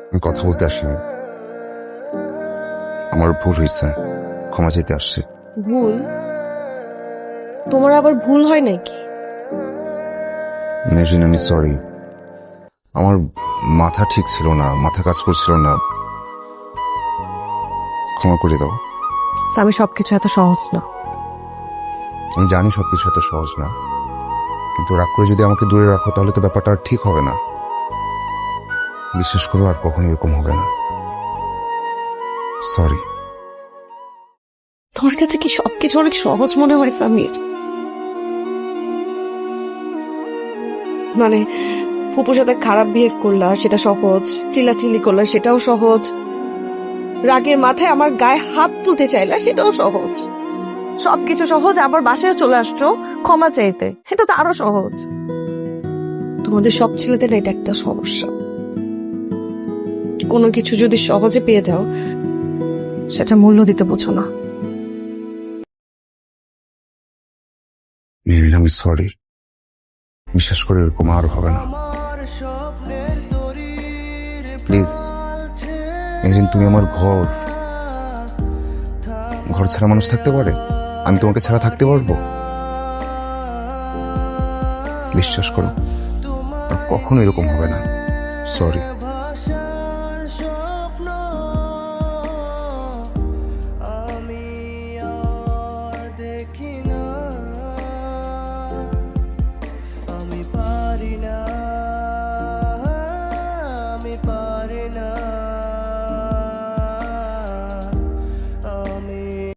আমি কথা বলতে আসিনি, আমার ভুল হয়েছে, ক্ষমা চাইতে আসছি। ভুল? তোমার আবার ভুল হয় নাকি? মেরিন, আমি সরি, আমার মাথা ঠিক ছিল না, মাথা কাজ করছিল না, ক্ষমা করে দাও। আমি সবকিছু এত সহজ না। আমি জানি সবকিছু এত সহজ না, কিন্তু রাগ করে যদি আমাকে দূরে রাখো তাহলে তো ব্যাপারটা আর ঠিক হবে না। বিশ্বাস করো, আর কখনো এরকম হবে না। সরি। তোমার কাছে কি সবকিছু অনেক সহজ মনে হয় সামির? মানে ফুপুর সাথে খারাপ বিহেভ করলা সেটা সহজ, চিল্লাচিল্লি করলা সেটাও সহজ, রাগের মাথায় আমার গায়ে হাত তুলতে চাইলা সেটাও সহজ। সবকিছু সহজ, আবার বাসায় চলে আসছো ক্ষমা চাইতে, এটা তো আরো সহজ। তোমাদের সব ছেলেদের এটা একটা সমস্যা, কোনো কিছু যদি সহজে পেয়ে যাও সেটা মূল্য দিতে বোঝো না। মেরিন, আমি সরি, বিশ্বাস করে এরকম আর হবে না। প্লিজ মেরিন, তুমি আমার ঘর, ঘর ছাড়া মানুষ থাকতে পারে? আমি তোমাকে ছাড়া থাকতে পারবো? বিশ্বাস করো, আর কখনো এরকম হবে না। সরি।